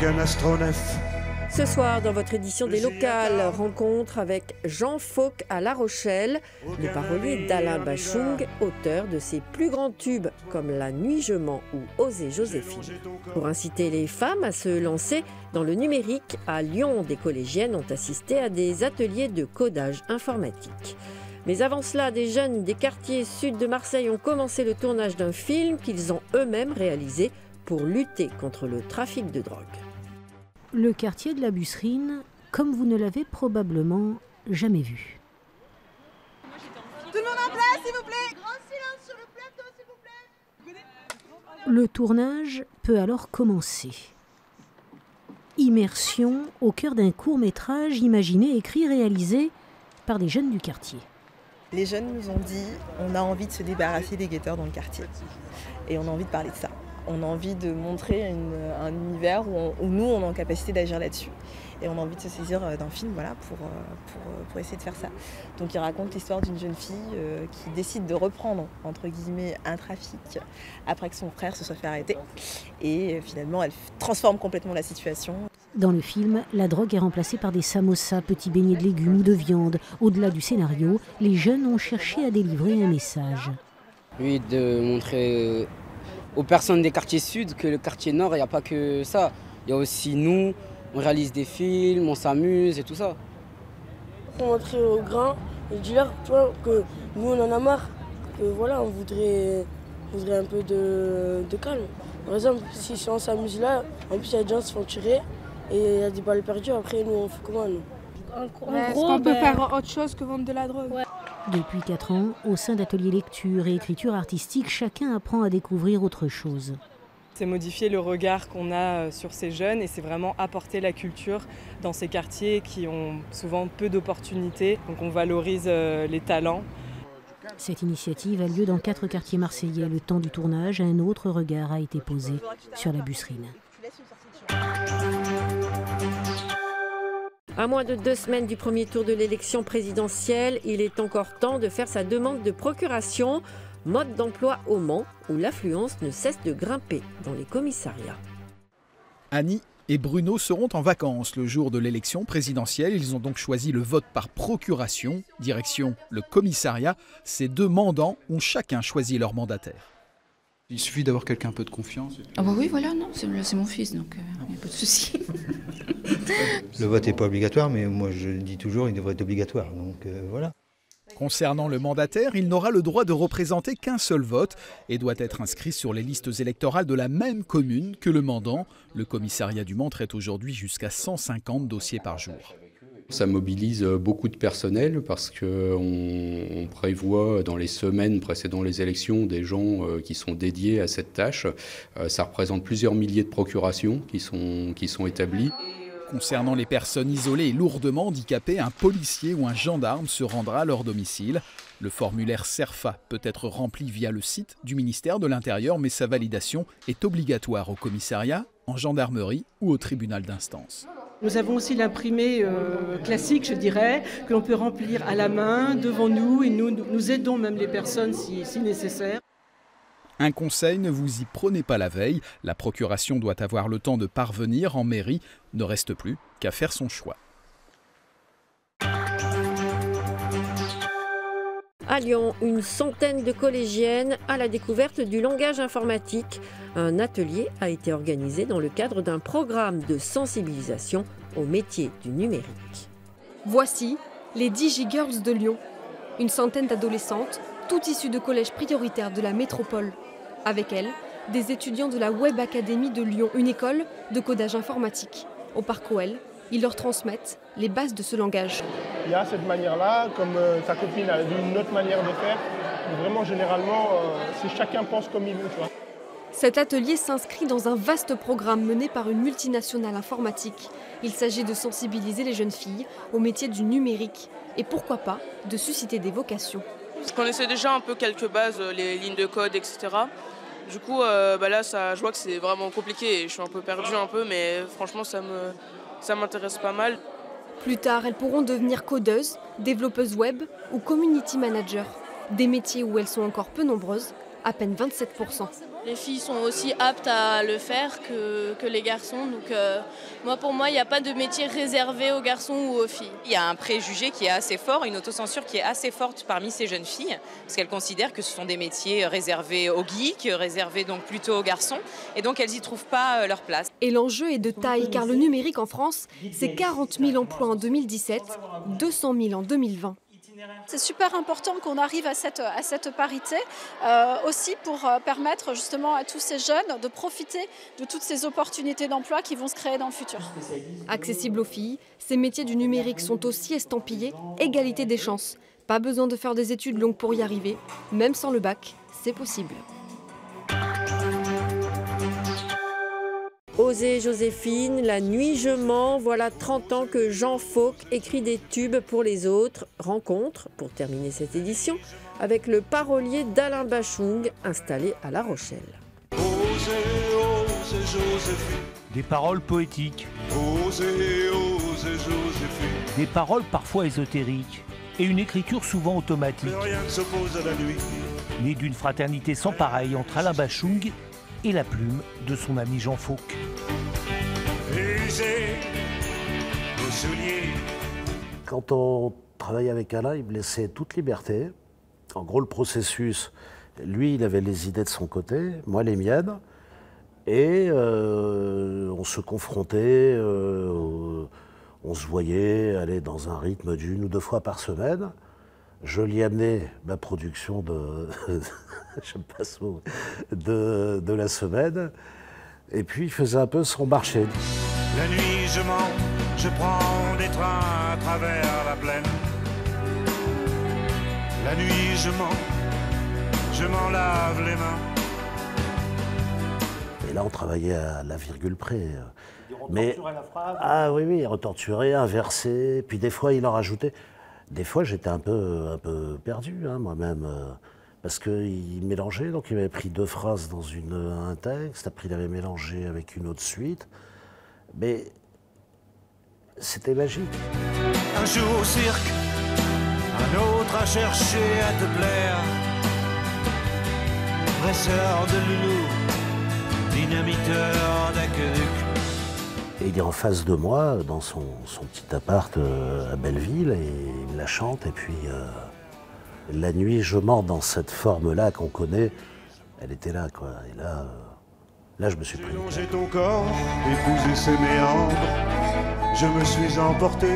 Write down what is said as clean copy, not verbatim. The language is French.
un astronef. Ce soir, dans votre édition des locales, rencontre avec Jean Fauque à La Rochelle, le parolier d'Alain Bachung, auteur de ses plus grands tubes comme La Nuit je mens ou Oser Joséphine. Pour inciter les femmes à se lancer dans le numérique, à Lyon, des collégiennes ont assisté à des ateliers de codage informatique. Mais avant cela, des jeunes des quartiers sud de Marseille ont commencé le tournage d'un film qu'ils ont eux-mêmes réalisé pour lutter contre le trafic de drogue. Le quartier de la Busserine, comme vous ne l'avez probablement jamais vu. Tout le monde en place, s'il vous plaît. Grand silence sur le plateau, s'il vous plaît. Le tournage peut alors commencer. Immersion au cœur d'un court-métrage imaginé, écrit, réalisé par des jeunes du quartier. Les jeunes nous ont dit on a envie de se débarrasser des guetteurs dans le quartier. Et on a envie de parler de ça. On a envie de montrer un univers où nous, on est en capacité d'agir là-dessus. Et on a envie de se saisir d'un film pour essayer de faire ça. Donc il raconte l'histoire d'une jeune fille qui décide de reprendre, entre guillemets, un trafic après que son frère se soit fait arrêter. Et finalement, elle transforme complètement la situation. Dans le film, la drogue est remplacée par des samosas, petits beignets de légumes ou de viande. Au-delà du scénario, les jeunes ont cherché à délivrer un message. Oui, de montrer aux personnes des quartiers sud que le quartier nord, il n'y a pas que ça. Il y a aussi nous, on réalise des films, on s'amuse et tout ça. Pour montrer aux grands et dealers que nous on en a marre, que voilà, on voudrait un peu de calme. Par exemple, si on s'amuse là, en plus il y a des gens qui se font tirer et il y a des balles perdues, après nous on fait comment nous? Est-ce qu'on peut faire autre chose que vendre de la drogue? Depuis 4 ans, au sein d'ateliers lecture et écriture artistique, chacun apprend à découvrir autre chose. C'est modifier le regard qu'on a sur ces jeunes et c'est vraiment apporter la culture dans ces quartiers qui ont souvent peu d'opportunités. Donc on valorise les talents. Cette initiative a lieu dans 4 quartiers marseillais. Le temps du tournage, un autre regard a été posé sur la Busserine. À moins de 2 semaines du premier tour de l'élection présidentielle, il est encore temps de faire sa demande de procuration. Mode d'emploi au Mans, où l'affluence ne cesse de grimper dans les commissariats. Annie et Bruno seront en vacances le jour de l'élection présidentielle. Ils ont donc choisi le vote par procuration. Direction le commissariat. Ces 2 mandants ont chacun choisi leur mandataire. Il suffit d'avoir quelqu'un un peu de confiance. Ah bah oui, voilà, non, c'est mon fils, donc il n'y a pas de souci. Le vote n'est pas obligatoire, mais moi je dis toujours il devrait être obligatoire, donc voilà. Concernant le mandataire, il n'aura le droit de représenter qu'un seul vote et doit être inscrit sur les listes électorales de la même commune que le mandant. Le commissariat du Mans traite aujourd'hui jusqu'à 150 dossiers par jour. Ça mobilise beaucoup de personnel parce qu'on prévoit dans les semaines précédant les élections des gens qui sont dédiés à cette tâche. Ça représente plusieurs milliers de procurations qui sont établies. Concernant les personnes isolées et lourdement handicapées, un policier ou un gendarme se rendra à leur domicile. Le formulaire CERFA peut être rempli via le site du ministère de l'Intérieur, mais sa validation est obligatoire au commissariat, en gendarmerie ou au tribunal d'instance. Nous avons aussi l'imprimé classique, je dirais, que l'on peut remplir à la main, devant nous, et nous aidons même les personnes si nécessaire. Un conseil, ne vous y prenez pas la veille. La procuration doit avoir le temps de parvenir en mairie. Ne reste plus qu'à faire son choix. À Lyon, une centaine de collégiennes à la découverte du langage informatique. Un atelier a été organisé dans le cadre d'un programme de sensibilisation au métier du numérique. Voici les DigiGirls de Lyon. Une centaine d'adolescentes, toutes issues de collèges prioritaires de la métropole. Avec elles, des étudiants de la Web Academy de Lyon, une école de codage informatique. Au Parc OL, ils leur transmettent les bases de ce langage. Il y a cette manière-là, comme ta copine a une autre manière de faire. Mais vraiment, généralement, c'est chacun pense comme il veut. Tu vois. Cet atelier s'inscrit dans un vaste programme mené par une multinationale informatique. Il s'agit de sensibiliser les jeunes filles au métier du numérique et pourquoi pas de susciter des vocations. Je connaissais déjà un peu quelques bases, les lignes de code, etc. Du coup, là, je vois que c'est vraiment compliqué et je suis un peu perdu mais franchement, ça m'intéresse pas mal. Plus tard, elles pourront devenir codeuses, développeuses web ou community manager. Des métiers où elles sont encore peu nombreuses à peine 27%. Les filles sont aussi aptes à le faire que les garçons. Donc pour moi, il n'y a pas de métier réservé aux garçons ou aux filles. Il y a un préjugé qui est assez fort, une autocensure qui est assez forte parmi ces jeunes filles, parce qu'elles considèrent que ce sont des métiers réservés aux geeks, réservés donc plutôt aux garçons, et donc elles n'y trouvent pas leur place. Et l'enjeu est de taille, car le numérique en France, c'est 40 000 emplois en 2017, 200 000 en 2020. C'est super important qu'on arrive à cette parité, aussi pour permettre justement à tous ces jeunes de profiter de toutes ces opportunités d'emploi qui vont se créer dans le futur. Accessibles aux filles, ces métiers du numérique sont aussi estampillés égalité des chances. Pas besoin de faire des études longues pour y arriver, même sans le bac, c'est possible. Osez Joséphine, La nuit je mens, voilà 30 ans que Jean Fauque écrit des tubes pour les autres. Rencontre, pour terminer cette édition, avec le parolier d'Alain Bachung, installé à La Rochelle. Osez Joséphine. Des paroles poétiques. Osez Joséphine. Des paroles parfois ésotériques. Et une écriture souvent automatique. Rien ne s'oppose à la nuit. Née d'une fraternité sans pareil entre Alain Bachung et la plume de son ami Jean Fauque. Quand on travaillait avec Alain, il me laissait toute liberté. En gros, le processus, lui, il avait les idées de son côté, moi les miennes. Et on se confrontait, on se voyait aller dans un rythme d'1 ou 2 fois par semaine. Je lui amenais ma production de la semaine. Et puis, il faisait un peu son marché. La nuit, je mens, je prends des trains à travers la plaine. La nuit, je m'en lave les mains. Et là, on travaillait à la virgule près. Mais la phrase. Ah oui, il retorturait, inversait. Puis des fois, il en rajoutait. Des fois, j'étais un peu perdu, hein, moi-même, parce qu'il mélangeait. Donc, il avait pris 2 phrases dans un texte, après, il avait mélangé avec une autre suite. Mais c'était magique. Un jour au cirque, un autre à chercher à te plaire. Dresseur de loulou, dynamiteur d'aqueduc. Et il est en face de moi, dans son petit appart à Belleville, et il la chante. Et puis, la nuit, je mens dans cette forme-là qu'on connaît. Elle était là, quoi. Et là, je me suis pris. J'ai longé ton corps, épousé ses méandres. Je me suis emporté